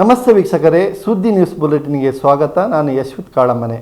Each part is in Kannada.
ನಮಸ್ತೆ ವೀಕ್ಷಕರೇ, ಸುದ್ದಿ ನ್ಯೂಸ್ ಬುಲೆಟಿನ್ಗೆ ಸ್ವಾಗತ. ನಾನು ಯಶ್ವಿತ್ ಕಾಳಮ್ಮನೆ.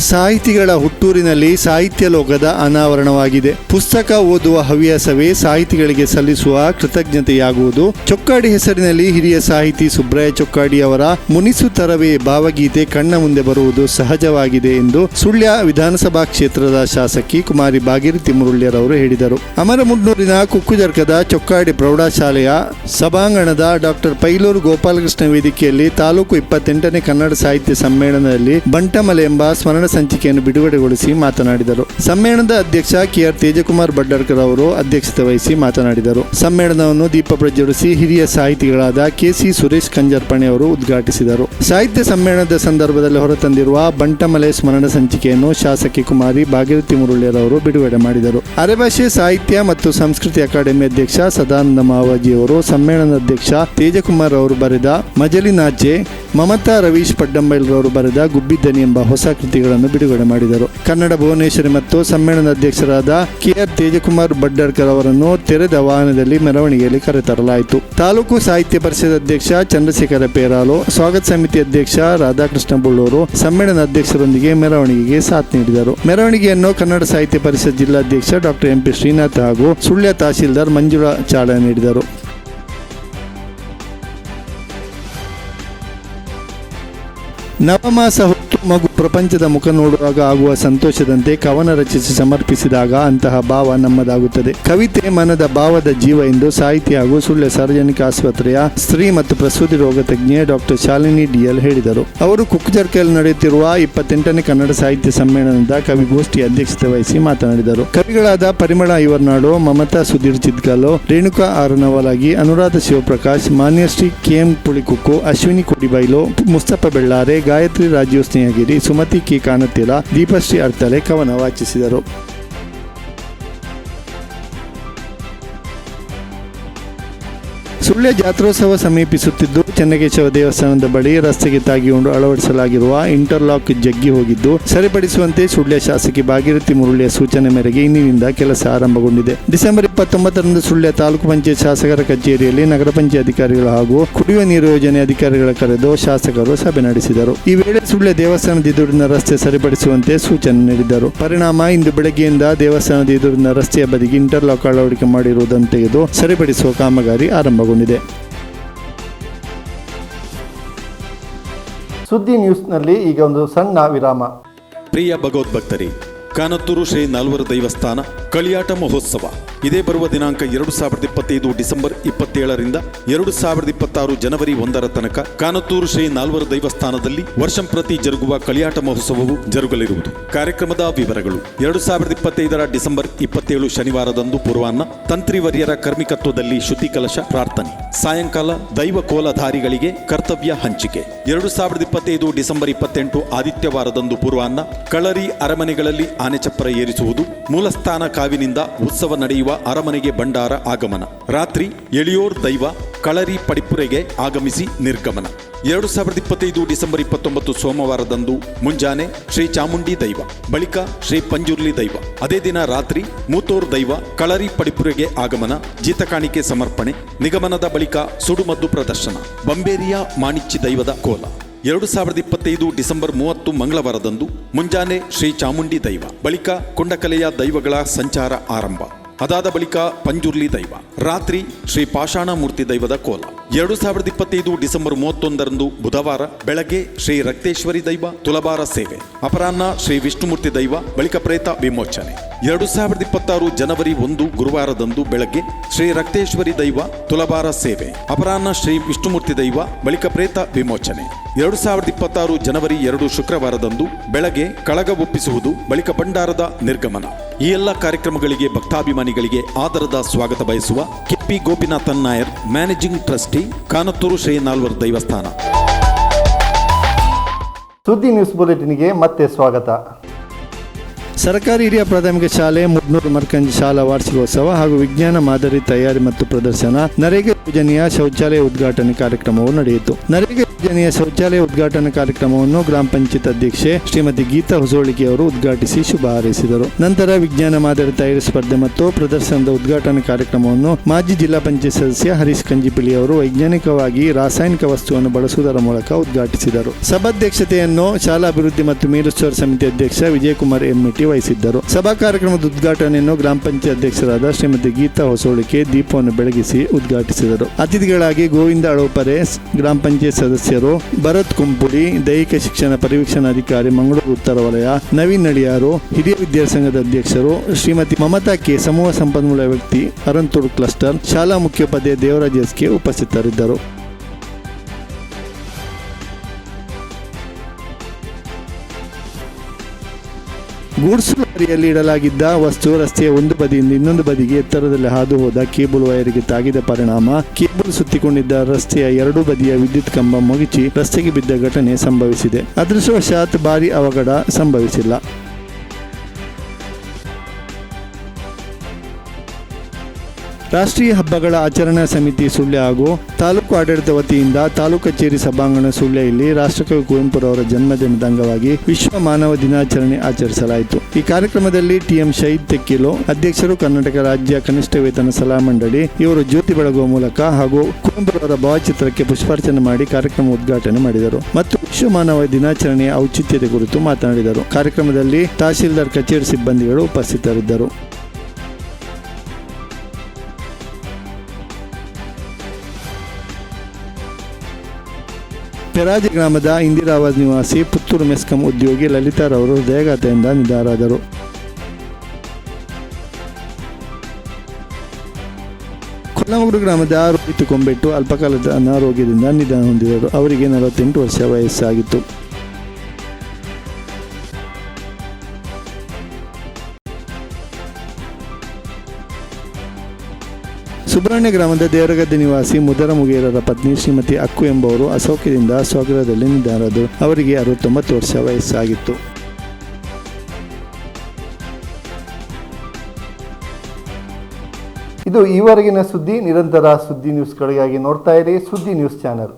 ಸಾಹಿತಿಗಳ ಹುಟ್ಟೂರಿನಲ್ಲಿ ಸಾಹಿತ್ಯ ಲೋಕದ ಅನಾವರಣವಾಗಿದೆ. ಪುಸ್ತಕ ಓದುವ ಹವ್ಯಾಸವೇ ಸಾಹಿತಿಗಳಿಗೆ ಸಲ್ಲಿಸುವ ಕೃತಜ್ಞತೆಯಾಗುವುದು. ಚೊಕ್ಕಾಡಿ ಹೆಸರಿನಲ್ಲಿ ಹಿರಿಯ ಸಾಹಿತಿ ಸುಬ್ರಾಯ ಚೊಕ್ಕಾಡಿ ಅವರ ಮುನಿಸುತ್ತರವೇ ಭಾವಗೀತೆ ಕಣ್ಣ ಮುಂದೆ ಬರುವುದು ಸಹಜವಾಗಿದೆ ಎಂದು ಸುಳ್ಯ ವಿಧಾನಸಭಾ ಕ್ಷೇತ್ರದ ಶಾಸಕಿ ಕುಮಾರಿ ಭಾಗೀರಥಿ ಮುರುಳ್ಯರವರು ಹೇಳಿದರು. ಅಮರಮುಡ್ನೂರಿನ ಕುಕ್ಕುಜರ್ಕದ ಚೊಕ್ಕಾಡಿ ಪ್ರೌಢಶಾಲೆಯ ಸಭಾಂಗಣದ ಡಾಕ್ಟರ್ ಪೈಲೂರು ಗೋಪಾಲಕೃಷ್ಣ ವೇದಿಕೆಯಲ್ಲಿ ತಾಲೂಕು 28ನೇ ಕನ್ನಡ ಸಾಹಿತ್ಯ ಸಮ್ಮೇಳನದಲ್ಲಿ ಬಂಟಮಲೆ ಎಂಬ ಸ್ಮರಣ ಸಂಚಿಕೆಯನ್ನು ಬಿಡುಗಡೆಗೊಳಿಸಿ ಮಾತನಾಡಿದರು. ಸಮ್ಮೇಳನದ ಅಧ್ಯಕ್ಷ ಕೆಆರ್ ತೇಜಕುಮಾರ್ ಬಡ್ಡರ್ಕರ್ ಅವರು ಅಧ್ಯಕ್ಷತೆ ವಹಿಸಿ ಮಾತನಾಡಿದರು. ಸಮ್ಮೇಳನವನ್ನು ದೀಪ ಪ್ರಜ್ವಲಿಸಿ ಹಿರಿಯ ಸಾಹಿತಿಗಳಾದ ಕೆಸಿ ಸುರೇಶ್ ಕಂಜರ್ಪಣೆ ಅವರು ಉದ್ಘಾಟಿಸಿದರು. ಸಾಹಿತ್ಯ ಸಮ್ಮೇಳನದ ಸಂದರ್ಭದಲ್ಲಿ ಹೊರತಂದಿರುವ ಬಂಟಮಲೆ ಸ್ಮರಣ ಸಂಚಿಕೆಯನ್ನು ಶಾಸಕಿ ಕುಮಾರಿ ಭಾಗೀರಥಿ ಮುರುಳ್ಯರವರು ಬಿಡುಗಡೆ ಮಾಡಿದರು. ಅರೆಭಾಷೆ ಸಾಹಿತ್ಯ ಮತ್ತು ಸಂಸ್ಕೃತಿ ಅಕಾಡೆಮಿ ಅಧ್ಯಕ್ಷ ಸದಾನಂದ ಮಾವಾಜಿ ಅವರು, ಸಮ್ಮೇಳನದ ಅಧ್ಯಕ್ಷ ತೇಜಕುಮಾರ್ ಅವರು ಬರೆದ ಮಜಲಿನಾಚೆ, ಮಮತಾ ರವೀಶ್ ಪಡ್ಡಂಬೈಲ್ರವರು ಬರೆದ ಗುಬ್ಬಿದ್ದನಿ ಎಂಬ ಹೊಸ ಕೃತಿಗಳನ್ನು ಬಿಡುಗಡೆ ಮಾಡಿದರು. ಕನ್ನಡ ಭುವನೇಶ್ವರಿ ಮತ್ತು ಸಮ್ಮೇಳನ ಅಧ್ಯಕ್ಷರಾದ ಕೆಆರ್ ತೇಜಕುಮಾರ್ ಬಡ್ಡರ್ಕರ್ ಅವರನ್ನು ತೆರೆದ ವಾಹನದಲ್ಲಿ ಮೆರವಣಿಗೆಯಲ್ಲಿ ಕರೆತರಲಾಯಿತು. ತಾಲೂಕು ಸಾಹಿತ್ಯ ಪರಿಷತ್ ಅಧ್ಯಕ್ಷ ಚಂದ್ರಶೇಖರ ಪೇರಾಲು, ಸ್ವಾಗತ ಸಮಿತಿ ಅಧ್ಯಕ್ಷ ರಾಧಾಕೃಷ್ಣ ಬುಳ್ಳೂರು ಸಮ್ಮೇಳನ ಅಧ್ಯಕ್ಷರೊಂದಿಗೆ ಮೆರವಣಿಗೆಗೆ ಸಾಥ್ ನೀಡಿದರು. ಮೆರವಣಿಗೆಯನ್ನು ಕನ್ನಡ ಸಾಹಿತ್ಯ ಪರಿಷತ್ ಜಿಲ್ಲಾಧ್ಯಕ್ಷ ಡಾಕ್ಟರ್ ಎಂಪಿ ಶ್ರೀನಾಥ್ ಹಾಗೂ ಸುಳ್ಯ ತಹಶೀಲ್ದಾರ್ ಮಂಜುಳಾ ಚಾಲನೆ ನೀಡಿದರು. ನವಮಾಸ ಹೊತ್ತು ಮಗು ಪ್ರಪಂಚದ ಮುಖ ನೋಡುವಾಗ ಆಗುವ ಸಂತೋಷದಂತೆ ಕವನ ರಚಿಸಿ ಸಮರ್ಪಿಸಿದಾಗ ಅಂತಹ ಭಾವ ನಮ್ಮದಾಗುತ್ತದೆ. ಕವಿತೆ ಮನದ ಭಾವದ ಜೀವ ಎಂದು ಸಾಹಿತಿ ಹಾಗೂ ಸುಳ್ಯ ಸಾರ್ವಜನಿಕ ಆಸ್ಪತ್ರೆಯ ಸ್ತ್ರೀ ಮತ್ತು ಪ್ರಸೂತಿ ರೋಗ ತಜ್ಞೆ ಡಾಕ್ಟರ್ ಶಾಲಿನಿ ಡಿಎಲ್ ಹೇಳಿದರು. ಅವರು ಕುಕ್ಕುಜರ್ಕೆಯಲ್ಲಿ ನಡೆಯುತ್ತಿರುವ 28ನೇ ಕನ್ನಡ ಸಾಹಿತ್ಯ ಸಮ್ಮೇಳನದ ಕವಿಗೋಷ್ಠಿ ಅಧ್ಯಕ್ಷತೆ ವಹಿಸಿ ಮಾತನಾಡಿದರು. ಕವಿಗಳಾದ ಪರಿಮಳ ಐವರ್ನಾಡು, ಮಮತಾ ಸುಧೀರ್ ಚಿದ್ಗಾಲು, ರೇಣುಕಾ ಆರನವಲಾಗಿ, ಅನುರಾಧ ಶಿವಪ್ರಕಾಶ್, ಮಾನ್ಯಶ್ರೀ ಕೆಎಂ ಪುಳಿಕುಕ್ಕು, ಅಶ್ವಿನಿ ಕೊಡಿಬೈಲು, ಮುಸ್ತಫಾ ಬೆಳ್ಳಾರೆ, ಗಾಯತ್ರಿ ರಾಜೀವ್ ಸ್ನೇಹಗಿರಿ, ಸುಮತಿ ಕೆ ಕಾನತಿಲ, ದೀಪಶ್ರೀ ಅರ್ತಲೆ ಕವನ ವಾಚಿಸಿದರು. ಸುಳ್ಯ ಜಾತ್ರೋತ್ಸವ ಸಮೀಪಿಸುತ್ತಿದ್ದು ಚೆನ್ನಕೇಶವ ದೇವಸ್ಥಾನದ ಬಳಿ ರಸ್ತೆಗೆ ತಾಗಿಕೊಂಡು ಅಳವಡಿಸಲಾಗಿರುವ ಇಂಟರ್ಲಾಕ್ ಜಗ್ಗಿ ಹೋಗಿದ್ದು ಸರಿಪಡಿಸುವಂತೆ ಸುಳ್ಯ ಶಾಸಕಿ ಭಾಗೀರಥಿ ಮುರುಳ್ಯ ಸೂಚನೆ ಮೇರೆಗೆ ಇಂದಿನಿಂದ ಕೆಲಸ ಆರಂಭಗೊಂಡಿದೆ. ಡಿಸೆಂಬರ್ 29ರಂದು ಸುಳ್ಯ ತಾಲೂಕು ಪಂಚಾಯತ್ ಶಾಸಕರ ಕಚೇರಿಯಲ್ಲಿ ನಗರ ಪಂಚಾಯತ್ ಅಧಿಕಾರಿಗಳು ಹಾಗೂ ಕುಡಿಯುವ ನೀರು ಯೋಜನೆ ಅಧಿಕಾರಿಗಳ ಕರೆದು ಶಾಸಕರು ಸಭೆ ನಡೆಸಿದರು. ಈ ವೇಳೆ ಸುಳ್ಯ ದೇವಸ್ಥಾನದ ಎದುರಿನ ರಸ್ತೆ ಸರಿಪಡಿಸುವಂತೆ ಸೂಚನೆ ನೀಡಿದರು. ಪರಿಣಾಮ ಇಂದು ಬೆಳಗ್ಗೆಯಿಂದ ದೇವಸ್ಥಾನದ ಎದುರಿನ ರಸ್ತೆಯ ಬದಿಗೆ ಇಂಟರ್ಲಾಕ್ ಅಳವಡಿಕೆ ಮಾಡಿರುವುದನ್ನು ತೆಗೆದು ಸರಿಪಡಿಸುವ ಕಾಮಗಾರಿ ಆರಂಭಗೊಂಡಿದೆ. ಸುದ್ದಿ ನ್ಯೂಸ್ನಲ್ಲಿ ಈಗ ಒಂದು ಸಣ್ಣ ವಿರಾಮ. ಪ್ರಿಯ ಭಗವದ್ಭಕ್ತರೇ, ಕಾನತ್ತೂರು ಶ್ರೀ ನಾಲ್ವರ ದೈವಸ್ಥಾನ ಕಳಿಯಾಟ ಮಹೋತ್ಸವ ಇದೇ ಬರುವ ದಿನಾಂಕ 2025 ಡಿಸೆಂಬರ್ 27ರಿಂದ 2026 ಜನವರಿ 1ರ ತನಕ ಕಾನತ್ತೂರು ಶ್ರೀ ನಾಲ್ವರ ದೈವಸ್ಥಾನದಲ್ಲಿ ವರ್ಷಂಪ್ರತಿ ಜರುಗುವ ಕಳಿಯಾಟ ಮಹೋತ್ಸವವು ಜರುಗಲಿರುವುದು. ಕಾರ್ಯಕ್ರಮದ ವಿವರಗಳು: 2025ರ ಡಿಸೆಂಬರ್ 27 ಶನಿವಾರದಂದು ಪೂರ್ವಾಹ್ನ ತಂತ್ರಿವರ್ಯರ ಕರ್ಮಿಕತ್ವದಲ್ಲಿ ಶುದ್ಧಿ ಕಲಶ ಪ್ರಾರ್ಥನೆ, ಸಾಯಂಕಾಲ ದೈವ ಕೋಲಧಾರಿಗಳಿಗೆ ಕರ್ತವ್ಯ ಹಂಚಿಕೆ. 2025 ಡಿಸೆಂಬರ್ 28 ಆದಿತ್ಯವಾರದಂದು ಪೂರ್ವಾಹ್ನ ಕಳರಿ ಅರಮನೆಗಳಲ್ಲಿ ಆನೆ ಚಪ್ಪರ ಏರಿಸುವುದು, ಮೂಲಸ್ಥಾನ ಕಾವಿನಿಂದ ಉತ್ಸವ ನಡೆಯುವ ಅರಮನೆಗೆ ಭಂಡಾರ ಆಗಮನ, ರಾತ್ರಿ ಎಳಿಯೋರ್ ದೈವ ಕಳರಿ ಪಡಿಪುರೆಗೆ ಆಗಮಿಸಿ ನಿರ್ಗಮನ. 2025 ಡಿಸೆಂಬರ್ 29 ಸೋಮವಾರದಂದು ಮುಂಜಾನೆ ಶ್ರೀ ಚಾಮುಂಡಿ ದೈವ, ಬಳಿಕ ಶ್ರೀ ಪಂಜುರ್ಲಿ ದೈವ, ಅದೇ ದಿನ ರಾತ್ರಿ ಮೂತೋರ್ ದೈವ ಕಳರಿ ಪಡಿಪುರೆಗೆ ಆಗಮನ, ಜೀತಕಾಣಿಕೆ ಸಮರ್ಪಣೆ, ನಿಗಮನದ ಬಳಿಕ ಸುಡುಮದ್ದು ಪ್ರದರ್ಶನ, ಬಂಬೇರಿಯ ಮಾಣಿಚ್ಚಿ ದೈವದ ಕೋಲ. 2025 ಡಿಸೆಂಬರ್ 30 ಮಂಗಳವಾರದಂದು ಮುಂಜಾನೆ ಶ್ರೀ ಚಾಮುಂಡಿ ದೈವ, ಬಳಿಕ ಕೊಂಡಕಲೆಯ ದೈವಗಳ ಸಂಚಾರ ಆರಂಭ, ಅದಾದ ಬಳಿಕ ಪಂಜುರ್ಲಿ ದೈವ, ರಾತ್ರಿ ಶ್ರೀ ಪಾಷಾಣ ಮೂರ್ತಿ ದೈವದ ಕೋಲ. 2025 ಡಿಸೆಂಬರ್ 31ರಂದು ಬುಧವಾರ ಬೆಳಗ್ಗೆ ಶ್ರೀ ರಕ್ತೇಶ್ವರಿ ದೈವ ತುಲಭಾರ ಸೇವೆ, ಅಪರಾಹ್ನ ಶ್ರೀ ವಿಷ್ಣುಮೂರ್ತಿ ದೈವ, ಬಳಿಕ ಪ್ರೇತ ವಿಮೋಚನೆ. 2026 ಜನವರಿ 1 ಗುರುವಾರದಂದು ಬೆಳಗ್ಗೆ ಶ್ರೀ ರಕ್ತೇಶ್ವರಿ ದೈವ ತುಲಭಾರ ಸೇವೆ, ಅಪರಾಹ್ನ ಶ್ರೀ ವಿಷ್ಣುಮೂರ್ತಿ ದೈವ, ಬಳಿಕ ಪ್ರೇತ ವಿಮೋಚನೆ. 2026 ಜನವರಿ 2 ಶುಕ್ರವಾರದಂದು ಬೆಳಗ್ಗೆ ಕಳಗ ಒಪ್ಪಿಸುವುದು, ಬಳಿಕ ಭಂಡಾರದ ನಿರ್ಗಮನ. ಈ ಎಲ್ಲ ಕಾರ್ಯಕ್ರಮಗಳಿಗೆ ಭಕ್ತಾಭಿಮಾನಿಗಳಿಗೆ ಆದರದ ಸ್ವಾಗತ ಬಯಸುವ KP Gopinathan Nair, managing trustee, Kanathur Shri ನಾಲ್ವರ ದೈವಸ್ಥಾನ. ಸುದ್ದಿ ನ್ಯೂಸ್ ಬುಲೆಟಿನ್ಗೆ ಮತ್ತೆ ಸ್ವಾಗತ. ಸರ್ಕಾರಿ ಹಿರಿಯ ಪ್ರಾಥಮಿಕ ಶಾಲೆ ಮುಡ್ನೂರು ಮರ್ಕಂಜಿ ಶಾಲಾ ವಾರ್ಷಿಕೋತ್ಸವ ಹಾಗೂ ವಿಜ್ಞಾನ ಮಾದರಿ ತಯಾರಿ ಮತ್ತು ಪ್ರದರ್ಶನ, ನರೇಗಾ ಯೋಜನೆಯ ಶೌಚಾಲಯ ಉದ್ಘಾಟನೆ ಕಾರ್ಯಕ್ರಮವು ನಡೆಯಿತು. ನರೇಗಾ ಯೋಜನೆಯ ಶೌಚಾಲಯ ಉದ್ಘಾಟನಾ ಕಾರ್ಯಕ್ರಮವನ್ನು ಗ್ರಾಮ ಪಂಚಾಯತ್ ಅಧ್ಯಕ್ಷೆ ಶ್ರೀಮತಿ ಗೀತಾ ಹೊಸೋಳಿಕೆ ಅವರು ಉದ್ಘಾಟಿಸಿ ಶುಭ ಹಾರೈಸಿದರು. ನಂತರ ವಿಜ್ಞಾನ ಮಾದರಿ ತಯಾರಿ ಸ್ಪರ್ಧೆ ಮತ್ತು ಪ್ರದರ್ಶನದ ಉದ್ಘಾಟನಾ ಕಾರ್ಯಕ್ರಮವನ್ನು ಮಾಜಿ ಜಿಲ್ಲಾ ಪಂಚಾಯತ್ ಸದಸ್ಯ ಹರೀಶ್ ಕಂಜಿಪಿಳಿ ಅವರು ವೈಜ್ಞಾನಿಕವಾಗಿ ರಾಸಾಯನಿಕ ವಸ್ತುವನ್ನು ಬಳಸುವುದರ ಮೂಲಕ ಉದ್ಘಾಟಿಸಿದರು. ಸಭಾಧ್ಯಕ್ಷತೆಯನ್ನು ಶಾಲಾ ಅಭಿವೃದ್ಧಿ ಮತ್ತು ಮೇಲ್ವಿಚಾರಣಾ ಸಮಿತಿ ಅಧ್ಯಕ್ಷ ವಿಜಯಕುಮಾರ್ ಎಮ್ಮಿಟಿ ವಹಿಸಿದ್ದರು. ಸಭಾ ಕಾರ್ಯಕ್ರಮದ ಉದ್ಘಾಟನೆಯನ್ನು ಗ್ರಾಮ ಪಂಚಾಯತ್ ಅಧ್ಯಕ್ಷರಾದ ಶ್ರೀಮತಿ ಗೀತಾ ಹೊಸೋಳಿಕೆ ದೀಪವನ್ನು ಬೆಳಗಿಸಿ ಉದ್ಘಾಟಿಸಿದರು. ಅತಿಥಿಗಳಾಗಿ ಗೋವಿಂದ ಅಳೋಪರೆ, ಗ್ರಾಮ ಪಂಚಾಯತ್ ಸದಸ್ಯರು ಭರತ್ ಕುಂಪುಡಿ, ದೈಹಿಕ ಶಿಕ್ಷಣ ಪರಿವೀಕ್ಷಣಾಧಿಕಾರಿ ಮಂಗಳೂರು ಉತ್ತರ ವಲಯ ನವೀನ್ ನಳಿಯಾರು, ಹಿರಿಯ ವಿದ್ಯಾಸಂಘದ ಅಧ್ಯಕ್ಷರು ಶ್ರೀಮತಿ ಮಮತಾ ಕೆ, ಸಮೂಹ ಸಂಪನ್ಮೂಲ ವ್ಯಕ್ತಿ ಅರಂತೂರು ಕ್ಲಸ್ಟರ್, ಶಾಲಾ ಮುಖ್ಯೋಪಾಧ್ಯಾಯ ದೇವರಾಜ್ ಎಸ್ಕೆ ಉಪಸ್ಥಿತರಿದ್ದರು. ಗೂಡ್ಸ್ ಲಾರಿಯಲ್ಲಿ ಇಡಲಾಗಿದ್ದ ವಸ್ತು ರಸ್ತೆಯ ಒಂದು ಬದಿಯಿಂದ ಇನ್ನೊಂದು ಬದಿಗೆ ಎತ್ತರದಲ್ಲಿ ಹಾದು ಹೋದ ಕೇಬಲ್ ವೈರಿಗೆ ತಾಗಿದ ಪರಿಣಾಮ ಕೇಬಲ್ ಸುತ್ತಿಕೊಂಡಿದ್ದ ರಸ್ತೆಯ ಎರಡೂ ಬದಿಯ ವಿದ್ಯುತ್ ಕಂಬ ಮುಗಿಚಿ ರಸ್ತೆಗೆ ಬಿದ್ದ ಘಟನೆ ಸಂಭವಿಸಿದೆ. ಅದೃಷ್ಟವಶಾತ್ ಭಾರೀ ಅವಘಡ ಸಂಭವಿಸಿಲ್ಲ. ರಾಷ್ಟ್ರೀಯ ಹಬ್ಬಗಳ ಆಚರಣಾ ಸಮಿತಿ ಸುಳ್ಯ ಹಾಗೂ ತಾಲೂಕು ಆಡಳಿತ ವತಿಯಿಂದ ತಾಲೂಕು ಕಚೇರಿ ಸಭಾಂಗಣ ಸುಳ್ಯದಲ್ಲಿ ರಾಷ್ಟ್ರಕವಿ ಕುವೆಂಪುರವರ ಜನ್ಮದಿನದ ಅಂಗವಾಗಿ ವಿಶ್ವ ಮಾನವ ದಿನಾಚರಣೆ ಆಚರಿಸಲಾಯಿತು. ಈ ಕಾರ್ಯಕ್ರಮದಲ್ಲಿ ಟಿಎಂ ಶಹೀದ್ ತೆಕ್ಕಿಲು ಅಧ್ಯಕ್ಷರು, ಕರ್ನಾಟಕ ರಾಜ್ಯ ಕನಿಷ್ಠ ವೇತನ ಸಲಹಾ ಮಂಡಳಿ ಇವರು ಜ್ಯೋತಿ ಬೆಳಗುವ ಮೂಲಕ ಹಾಗೂ ಕುವೆಂಪುರವರ ಭಾವಚಿತ್ರಕ್ಕೆ ಪುಷ್ಪಾರ್ಚನೆ ಮಾಡಿ ಕಾರ್ಯಕ್ರಮ ಉದ್ಘಾಟನೆ ಮಾಡಿದರು ಮತ್ತು ವಿಶ್ವ ಮಾನವ ದಿನಾಚರಣೆಯ ಔಚಿತ್ಯತೆ ಕುರಿತು ಮಾತನಾಡಿದರು. ಕಾರ್ಯಕ್ರಮದಲ್ಲಿ ತಹಶೀಲ್ದಾರ್ ಕಚೇರಿ ಸಿಬ್ಬಂದಿಗಳು ಉಪಸ್ಥಿತರಿದ್ದರು. ಪೆರಾಜೆ ಗ್ರಾಮದ ಇಂದಿರಾವಾಸ್ ನಿವಾಸಿ ಪುತ್ತೂರು ಮೆಸ್ಕಾಂ ಉದ್ಯೋಗಿ ಲಲಿತಾರವರು ಹೃದಯಾಘಾತದಿಂದ ನಿಧನರಾದರು. ಕೊಲ್ಲಮೂರು ಗ್ರಾಮದ ರೋಹಿತ್ ಕೊಂಬೆಟ್ಟು ಅಲ್ಪಕಾಲದ ಅನಾರೋಗ್ಯದಿಂದ ನಿಧನ ಹೊಂದಿದರು. ಅವರಿಗೆ 48 ವರ್ಷ ವಯಸ್ಸಾಗಿತ್ತು. ಸುಬ್ರಹ್ಮಣ್ಯ ಗ್ರಾಮದ ದೇವರಗದ್ದೆ ನಿವಾಸಿ ಮುದರ ಮುಗೇರರ ಪತ್ನಿ ಶ್ರೀಮತಿ ಅಕ್ಕು ಎಂಬುವರು ಅಸೌಖ್ಯದಿಂದ ಸ್ವಗೃಹದಲ್ಲಿ ನಿಧನರಾದರು. ಅವರಿಗೆ 69 ವರ್ಷ ವಯಸ್ಸಾಗಿತ್ತು. ಇದು ಈವರೆಗಿನ ಸುದ್ದಿ. ನಿರಂತರ ಸುದ್ದಿ ನ್ಯೂಸ್ಗಳಿಗಾಗಿ ನೋಡ್ತಾ ಇರಿ ಸುದ್ದಿ ನ್ಯೂಸ್ ಚಾನೆಲ್.